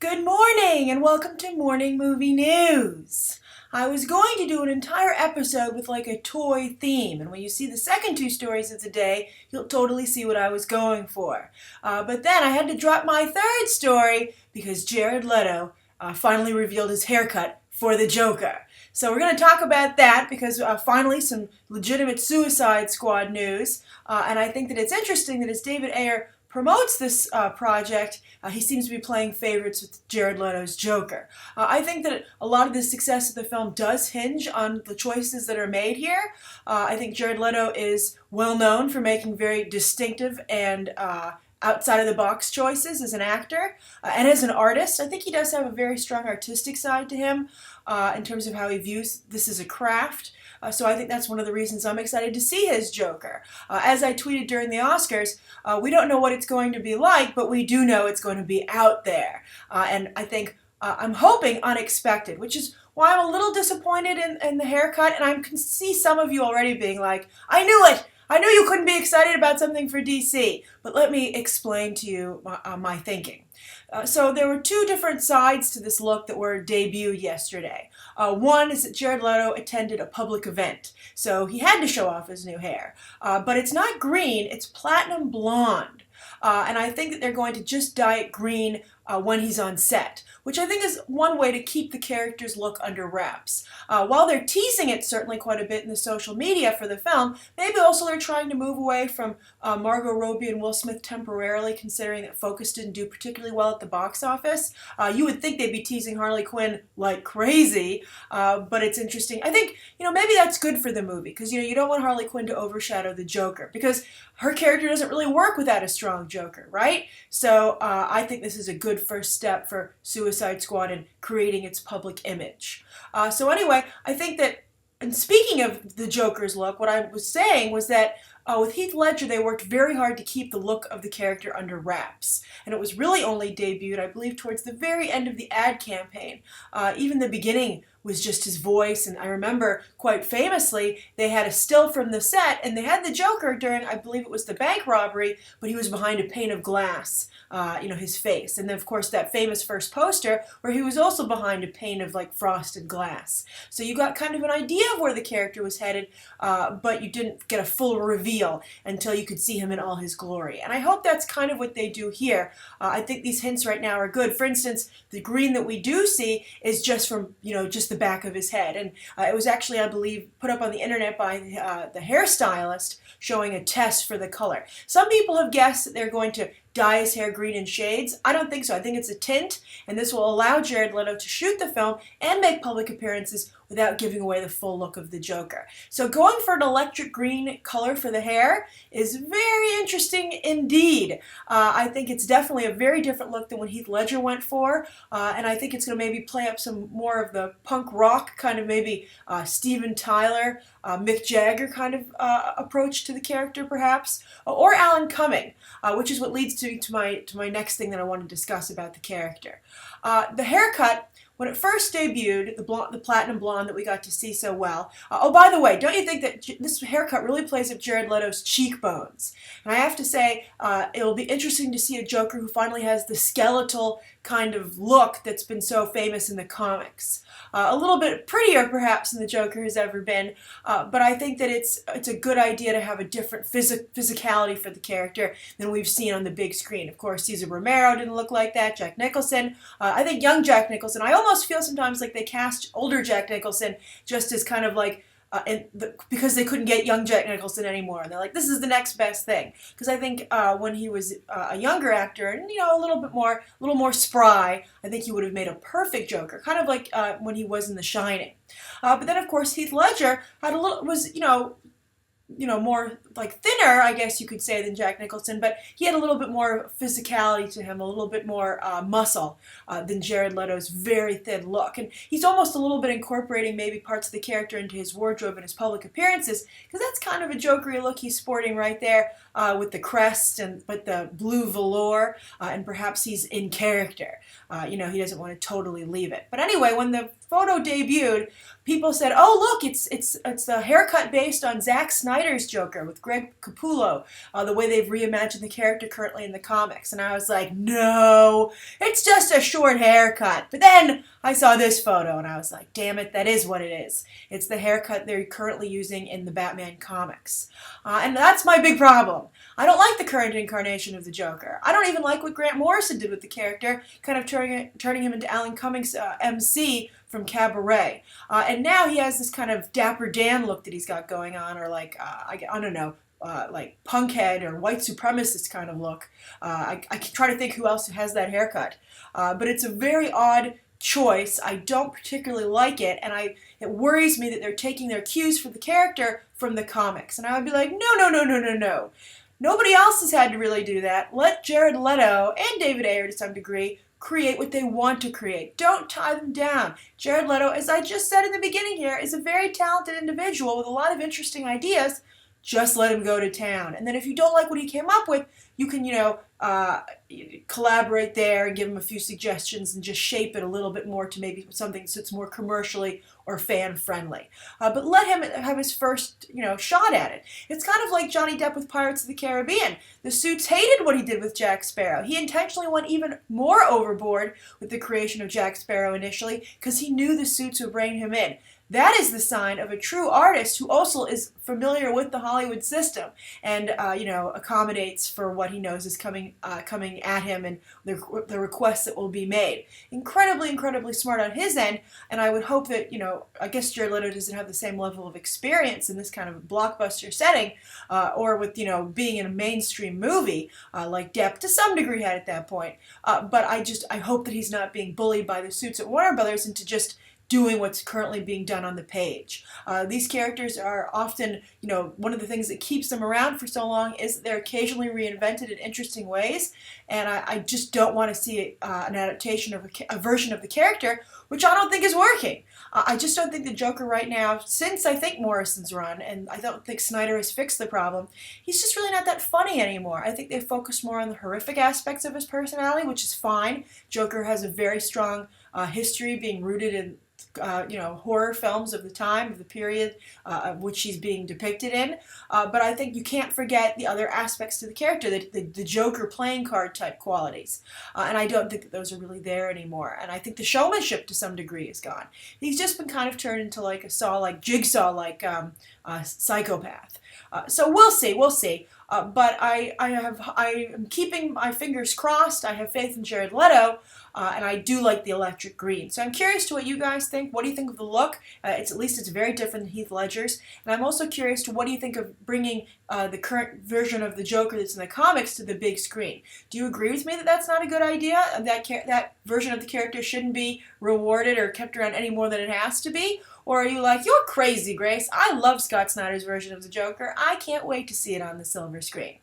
Good morning and welcome to Morning Movie News. I was going to do an entire episode with like a toy theme, and when you see the second two stories of the day, you'll totally see what I was going for. But then I had to drop my third story because Jared Leto finally revealed his haircut for the Joker. So we're going to talk about that because finally some legitimate Suicide Squad news, and I think that it's interesting that as David Ayer promotes this project, he seems to be playing favorites with Jared Leto's Joker. I think that a lot of the success of the film does hinge on the choices that are made here. I think Jared Leto is well known for making very distinctive and outside of the box choices as an actor and as an artist. I think he does have a very strong artistic side to him in terms of how he views this as a craft. So I think that's one of the reasons I'm excited to see his Joker. As I tweeted during the Oscars, we don't know what it's going to be like, but we do know it's going to be out there. And I think, I'm hoping unexpected, which is why I'm a little disappointed in the haircut. And I can see some of you already being like, I knew it! I knew you couldn't be excited about something for DC. But let me explain to you my thinking. So there were two different sides to this look that were debuted yesterday. One is that Jared Leto attended a public event, so he had to show off his new hair. But it's not green, it's platinum blonde. And I think that they're going to just dye it green when he's on set, which I think is one way to keep the character's look under wraps. While they're teasing it certainly quite a bit in the social media for the film, maybe also they're trying to move away from Margot Robbie and Will Smith temporarily, considering that Focus didn't do particularly well at the box office. You would think they'd be teasing Harley Quinn like crazy, but it's interesting. I think, maybe that's good for the movie, because, you don't want Harley Quinn to overshadow the Joker, because her character doesn't really work without a strong Joker, right? So I think this is a good first step for Suicide Squad in creating its public image. So anyway, I think that, and speaking of the Joker's look, what I was saying was that with Heath Ledger, they worked very hard to keep the look of the character under wraps. And it was really only debuted, I believe, towards the very end of the ad campaign. Even the beginning was just his voice, and I remember quite famously they had a still from the set, and they had the Joker during, I believe it was the bank robbery, but he was behind a pane of glass, his face. And then, of course, that famous first poster where he was also behind a pane of, frosted glass. So you got kind of an idea of where the character was headed, but you didn't get a full reveal until you could see him in all his glory. And I hope that's kind of what they do here. I think these hints right now are good. For instance, the green that we do see is just from, just the back of his head. And it was actually, I believe, put up on the internet by the hairstylist showing a test for the color. Some people have guessed that they're going to dye his hair green in shades. I don't think so. I think it's a tint, and this will allow Jared Leto to shoot the film and make public appearances without giving away the full look of the Joker. So going for an electric green color for the hair is very interesting indeed. I think it's definitely a very different look than what Heath Ledger went for, and I think it's going to maybe play up some more of the punk rock kind of maybe Steven Tyler, Mick Jagger kind of approach to the character perhaps, or Alan Cumming, which is what leads to my next thing that I want to discuss about the character. The haircut, when it first debuted, the platinum blonde that we got to see so well. Oh, by the way, don't you think that this haircut really plays up Jared Leto's cheekbones? And I have to say, it'll be interesting to see a Joker who finally has the skeletal kind of look that's been so famous in the comics. A little bit prettier, perhaps, than the Joker has ever been, but I think that it's a good idea to have a different physicality for the character than we've seen on the big screen. Of course, Cesar Romero didn't look like that, Jack Nicholson. I think young Jack Nicholson, I almost feel sometimes like they cast older Jack Nicholson just as kind of like because they couldn't get young Jack Nicholson anymore. And they're like, this is the next best thing. Because I think when he was a younger actor and, a little more spry, I think he would have made a perfect Joker. Kind of like when he was in The Shining. But then, of course, Heath Ledger was more like thinner, I guess you could say, than Jack Nicholson, but he had a little bit more physicality to him, a little bit more muscle than Jared Leto's very thin look. And he's almost a little bit incorporating maybe parts of the character into his wardrobe and his public appearances, because that's kind of a Jokery look he's sporting right there. with the crest and with the blue velour, and perhaps he's in character. He doesn't want to totally leave it. But anyway, when the photo debuted, people said, "Oh, look, it's a haircut based on Zack Snyder's Joker with Greg Capullo, the way they've reimagined the character currently in the comics." And I was like, "No, it's just a short haircut." But then I saw this photo and I was like, "Damn it, that is what it is. It's the haircut they're currently using in the Batman comics." And that's my big problem. I don't like the current incarnation of the Joker. I don't even like what Grant Morrison did with the character, kind of turning him into Alan Cummings' MC from Cabaret. And now he has this kind of Dapper Dan look that he's got going on, or like, I don't know, like punkhead or white supremacist kind of look. I can try to think who else has that haircut. But it's a very odd choice. I don't particularly like it, and it worries me that they're taking their cues for the character from the comics. And I would be like, no, no, no, no, no, no. Nobody else has had to really do that. Let Jared Leto and David Ayer, to some degree, create what they want to create. Don't tie them down. Jared Leto, as I just said in the beginning here, is a very talented individual with a lot of interesting ideas. Just let him go to town. And then if you don't like what he came up with, you can, collaborate there and give him a few suggestions and just shape it a little bit more to maybe something that's more commercially or fan-friendly. But let him have his first, shot at it. It's kind of like Johnny Depp with Pirates of the Caribbean. The suits hated what he did with Jack Sparrow. He intentionally went even more overboard with the creation of Jack Sparrow initially because he knew the suits would rein him in. That is the sign of a true artist who also is familiar with the Hollywood system and, accommodates for what he knows is coming at him and the requests that will be made. Incredibly, incredibly smart on his end, and I would hope that, I guess Jared Leto doesn't have the same level of experience in this kind of blockbuster setting or with, being in a mainstream movie like Depp to some degree had at that point. But I hope that he's not being bullied by the suits at Warner Brothers into just doing what's currently being done on the page. These characters are often, one of the things that keeps them around for so long is that they're occasionally reinvented in interesting ways, and I just don't want to see an adaptation of a version of the character, which I don't think is working. I just don't think the Joker right now, since I think Morrison's run, and I don't think Snyder has fixed the problem, he's just really not that funny anymore. I think they focus more on the horrific aspects of his personality, which is fine. Joker has a very strong history being rooted in horror films of the time, of the period of which he's being depicted in. But I think you can't forget the other aspects to the character, the Joker playing card type qualities. And I don't think that those are really there anymore. And I think the showmanship to some degree is gone. He's just been kind of turned into like a Jigsaw-like psychopath. So we'll see. But I am keeping my fingers crossed. I have faith in Jared Leto, and I do like the electric green. So I'm curious to what you guys think. What do you think of the look? It's very different than Heath Ledger's. And I'm also curious to what do you think of bringing the current version of the Joker that's in the comics to the big screen? Do you agree with me that that's not a good idea? That version of the character shouldn't be rewarded or kept around any more than it has to be? Or are you like, you're crazy, Grace. I love Scott Snyder's version of the Joker. I can't wait to see it on the silver screen.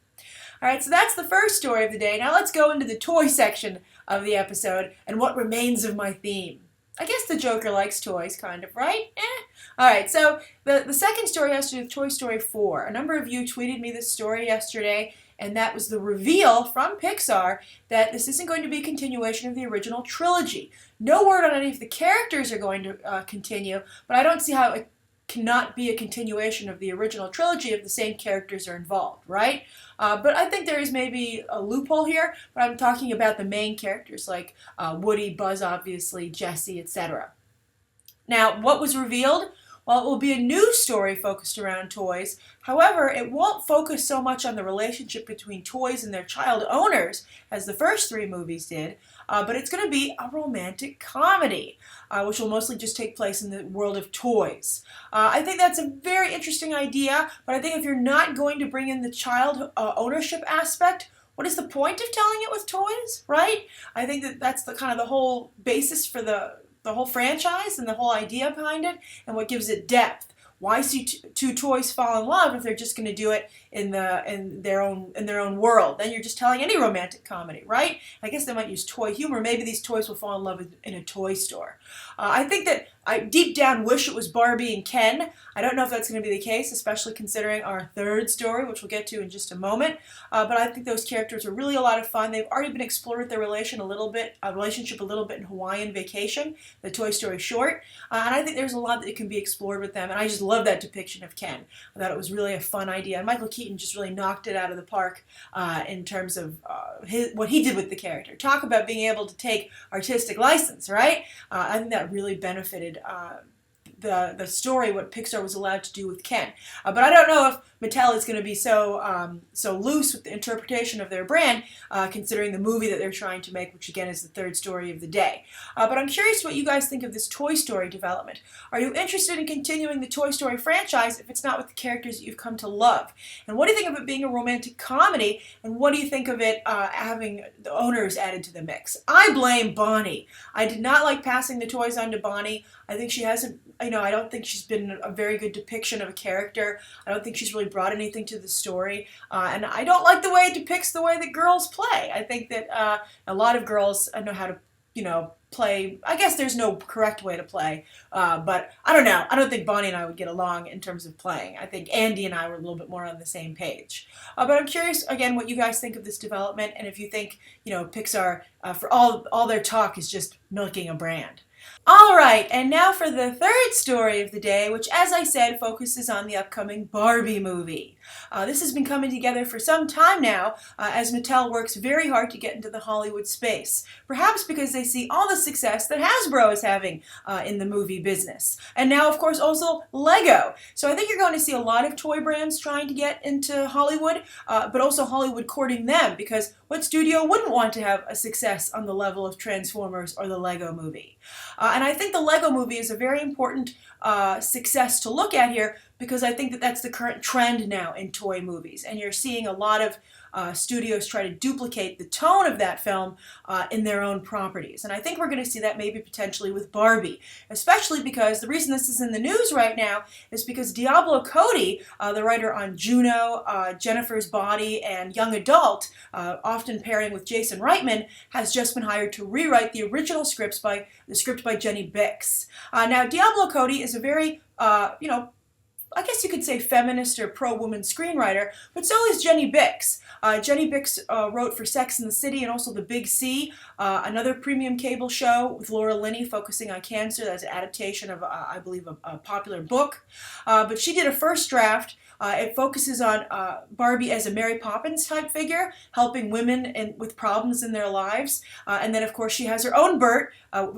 All right, so that's the first story of the day. Now let's go into the toy section of the episode and what remains of my theme. I guess the Joker likes toys, kind of, right? All right, so the second story has to do with Toy Story 4. A number of you tweeted me this story yesterday, and that was the reveal from Pixar that this isn't going to be a continuation of the original trilogy. No word on any of the characters are going to continue, but I don't see how it cannot be a continuation of the original trilogy if the same characters are involved, right? But I think there is maybe a loophole here, but I'm talking about the main characters like Woody, Buzz, obviously, Jessie, etc. Now, what was revealed? Well, it will be a new story focused around toys. However, it won't focus so much on the relationship between toys and their child owners as the first three movies did, but it's going to be a romantic comedy, which will mostly just take place in the world of toys. I think that's a very interesting idea, but I think if you're not going to bring in the child ownership aspect, what is the point of telling it with toys, right? I think that's the kind of the whole basis for the whole franchise and the whole idea behind it and what gives it depth. why see two toys fall in love if they're just going to do it in their own world? Then you're just telling any romantic comedy, right? I guess they might use toy humor. Maybe these toys will fall in love in a toy store. I think that I deep down wish it was Barbie and Ken. I don't know if that's going to be the case, especially considering our third story, which we'll get to in just a moment. But I think those characters are really a lot of fun. They've already been explored their relationship a little bit in Hawaiian Vacation, the Toy Story short. And I think there's a lot that can be explored with them. And I just love that depiction of Ken. I thought it was really a fun idea. And Michael Keaton just really knocked it out of the park in terms of what he did with the character. Talk about being able to take artistic license, right? I think that really benefited the story, what Pixar was allowed to do with Ken. But I don't know if Mattel is going to be so loose with the interpretation of their brand, considering the movie that they're trying to make, which again is the third story of the day. But I'm curious what you guys think of this Toy Story development. Are you interested in continuing the Toy Story franchise if it's not with the characters that you've come to love? And what do you think of it being a romantic comedy? And what do you think of it having the owners added to the mix? I blame Bonnie. I did not like passing the toys on to Bonnie. I think she hasn't, I don't think she's been a very good depiction of a character. I don't think she's really brought anything to the story. And I don't like the way it depicts the way that girls play. I think that a lot of girls know how to, play. I guess there's no correct way to play. But I don't know. I don't think Bonnie and I would get along in terms of playing. I think Andy and I were a little bit more on the same page. But I'm curious, again, what you guys think of this development. And if you think, Pixar, for all their talk, is just milking a brand. All right, and now for the third story of the day, which, as I said, focuses on the upcoming Barbie movie. This has been coming together for some time now, as Mattel works very hard to get into the Hollywood space, perhaps because they see all the success that Hasbro is having in the movie business. And now, of course, also Lego. So I think you're going to see a lot of toy brands trying to get into Hollywood, but also Hollywood courting them, because what studio wouldn't want to have a success on the level of Transformers or the Lego movie? And I think the Lego movie is a very important success to look at here, because I think that that's the current trend now in toy movies. And you're seeing a lot of studios try to duplicate the tone of that film in their own properties. And I think we're going to see that maybe potentially with Barbie, especially because the reason this is in the news right now is because Diablo Cody, the writer on Juno, Jennifer's Body, and Young Adult, often pairing with Jason Reitman, has just been hired to rewrite the original script by Jenny Bix. Now, Diablo Cody is a very, I guess you could say feminist or pro-woman screenwriter, but so is Jenny Bix. Jenny Bix wrote for Sex and the City and also The Big C, another premium cable show with Laura Linney focusing on cancer. That's an adaptation of, I believe, a popular book. But she did a first draft. It focuses on Barbie as a Mary Poppins type figure, helping women with problems in their lives. And then, of course, she has her own Bert,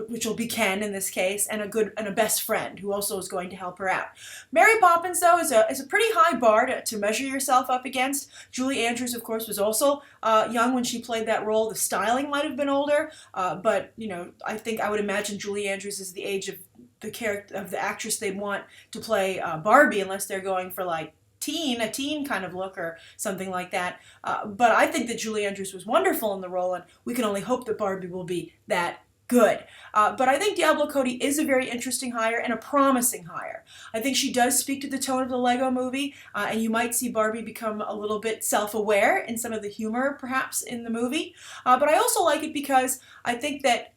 which will be Ken in this case, and a best friend who also is going to help her out. Mary Poppins, though, is a pretty high bar to measure yourself up against. Julie Andrews, of course, was also young when she played that role. The styling might have been older, but I would imagine Julie Andrews is the age of the character of the actress they want to play Barbie, unless they're going for like a teen kind of look or something like that. But I think that Julie Andrews was wonderful in the role, and we can only hope that Barbie will be that good. But I think Diablo Cody is a very interesting hire and a promising hire. I think she does speak to the tone of the Lego movie, and you might see Barbie become a little bit self-aware in some of the humor, perhaps, in the movie. But I also like it because I think that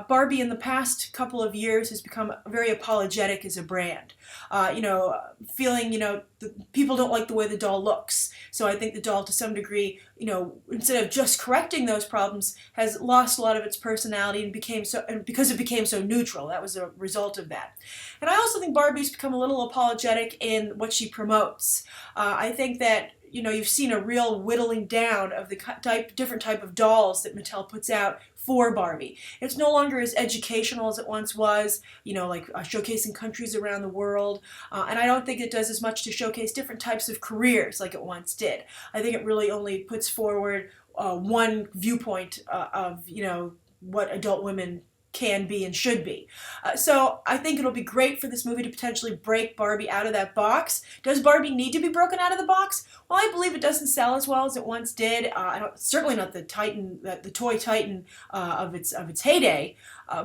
Barbie in the past couple of years has become very apologetic as a brand. Feeling, people don't like the way the doll looks. So I think the doll, to some degree, instead of just correcting those problems, has lost a lot of its personality and because it became so neutral. That was a result of that. And I also think Barbie's become a little apologetic in what she promotes. I think that you've seen a real whittling down of the different type of dolls that Mattel puts out for Barbie. It's no longer as educational as it once was, showcasing countries around the world. And I don't think it does as much to showcase different types of careers like it once did. I think it really only puts forward one viewpoint of, what adult women can be and should be. So I think it'll be great for this movie to potentially break Barbie out of that box. Does Barbie need to be broken out of the box? Well, I believe it doesn't sell as well as it once did. Certainly not the toy titan of its heyday.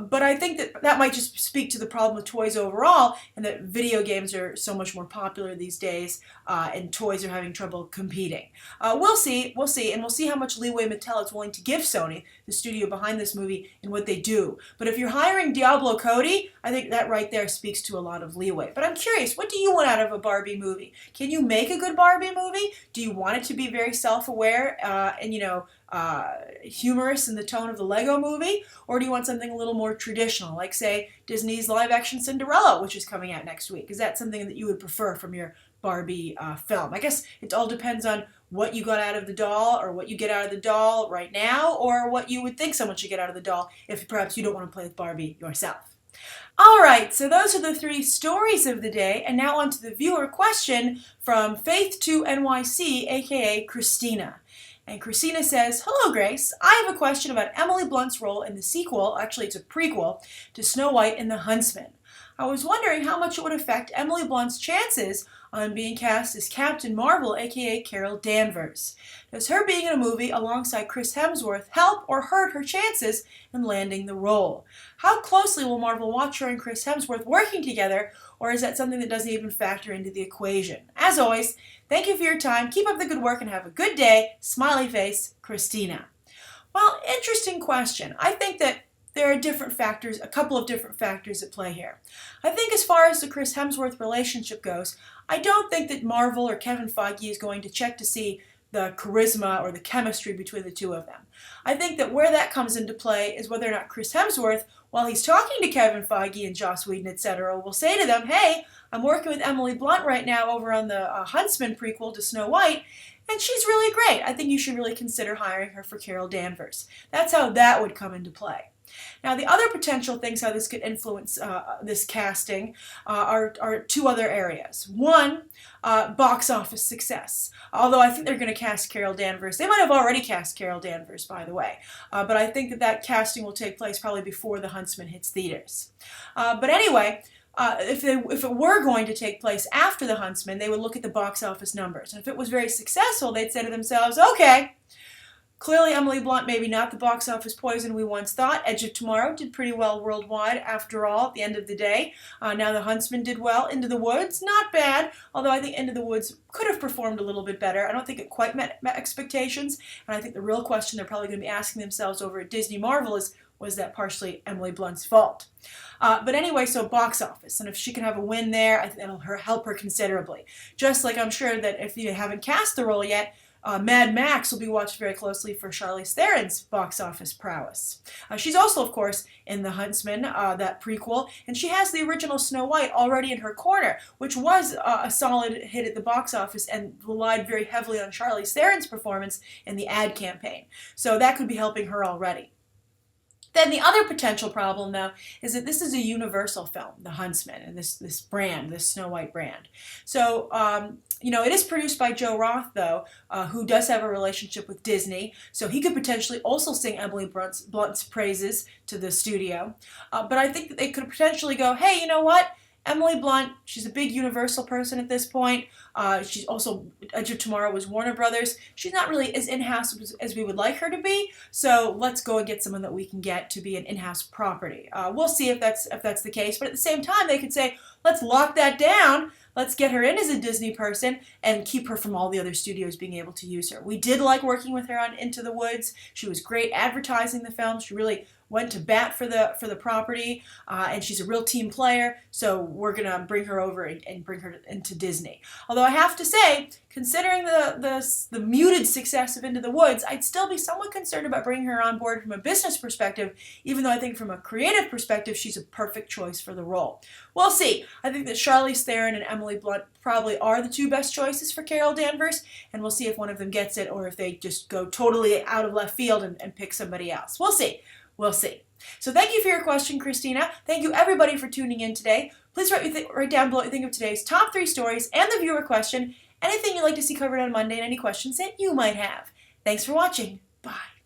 But I think that might just speak to the problem with toys overall, and that video games are so much more popular these days, and toys are having trouble competing. We'll see, and we'll see how much leeway Mattel is willing to give Sony, the studio behind this movie, in what they do. But if you're hiring Diablo Cody, I think that right there speaks to a lot of leeway. But I'm curious, what do you want out of a Barbie movie? Can you make a good Barbie movie? Do you want it to be very self-aware and, humorous in the tone of the Lego movie? Or do you want something a little more traditional, like, say, Disney's live-action Cinderella, which is coming out next week? Is that something that you would prefer from your Barbie film? I guess it all depends on what you got out of the doll, or what you get out of the doll right now, or what you would think someone should get out of the doll if perhaps you don't want to play with Barbie yourself. All right, so those are the 3 stories of the day, and now on to the viewer question from Faith2NYC, aka Christina. And Christina says, "Hello, Grace. I have a question about Emily Blunt's role in the sequel, actually it's a prequel, to Snow White and the Huntsman. I was wondering how much it would affect Emily Blunt's chances on being cast as Captain Marvel, aka Carol Danvers. Does her being in a movie alongside Chris Hemsworth help or hurt her chances in landing the role? How closely will Marvel watch her and Chris Hemsworth working together, or is that something that doesn't even factor into the equation? As always, thank you for your time. Keep up the good work and have a good day. Smiley face, Christina." Well, interesting question. I think that there are different factors, a couple of different factors at play here. I think as far as the Chris Hemsworth relationship goes, I don't think that Marvel or Kevin Feige is going to check to see the charisma or the chemistry between the two of them. I think that where that comes into play is whether or not Chris Hemsworth, while he's talking to Kevin Feige and Joss Whedon, etc., will say to them, "Hey, I'm working with Emily Blunt right now over on the Huntsman prequel to Snow White, and she's really great. I think you should really consider hiring her for Carol Danvers." That's how that would come into play. Now, the other potential things how this could influence this casting are 2 other areas. One, box office success. Although I think they're going to cast Carol Danvers. They might have already cast Carol Danvers, by the way. But I think that casting will take place probably before The Huntsman hits theaters. But anyway, if it were going to take place after The Huntsman, they would look at the box office numbers. And if it was very successful, they'd say to themselves, okay, clearly Emily Blunt maybe not the box office poison we once thought. Edge of Tomorrow did pretty well worldwide after all at the end of the day. Now The Huntsman did well. Into the Woods, not bad, although I think Into the Woods could have performed a little bit better. I don't think it quite met expectations, and I think the real question they're probably going to be asking themselves over at Disney Marvel is, was that partially Emily Blunt's fault? But anyway, so box office, and if she can have a win there, I think that'll help her considerably. Just like I'm sure that if you haven't cast the role yet, Mad Max will be watched very closely for Charlize Theron's box office prowess. She's also, of course, in The Huntsman, that prequel, and she has the original Snow White already in her corner, which was a solid hit at the box office and relied very heavily on Charlize Theron's performance in the ad campaign. So that could be helping her already. Then the other potential problem, though, is that this is a Universal film, The Huntsman, and this brand, this Snow White brand. So, it is produced by Joe Roth, though, who does have a relationship with Disney, so he could potentially also sing Emily Blunt's praises to the studio. But I think that they could potentially go, hey, you know what? Emily Blunt, she's a big Universal person at this point. She's also, Edge of Tomorrow was Warner Brothers. She's not really as in-house as we would like her to be, so let's go and get someone that we can get to be an in-house property. We'll see if that's the case, but at the same time, they could say, let's lock that down. Let's get her in as a Disney person and keep her from all the other studios being able to use her. We did like working with her on Into the Woods. She was great advertising the film. She really went to bat for the property, and she's a real team player, so we're going to bring her over and bring her into Disney. Although I have to say, considering the muted success of Into the Woods, I'd still be somewhat concerned about bringing her on board from a business perspective, even though I think from a creative perspective, she's a perfect choice for the role. We'll see. I think that Charlize Theron and Emily Blunt probably are the 2 best choices for Carol Danvers, and we'll see if one of them gets it or if they just go totally out of left field and pick somebody else. We'll see. We'll see. So thank you for your question, Christina. Thank you, everybody, for tuning in today. Please write down below what you think of today's top 3 stories and the viewer question, anything you'd like to see covered on Monday, and any questions that you might have. Thanks for watching. Bye.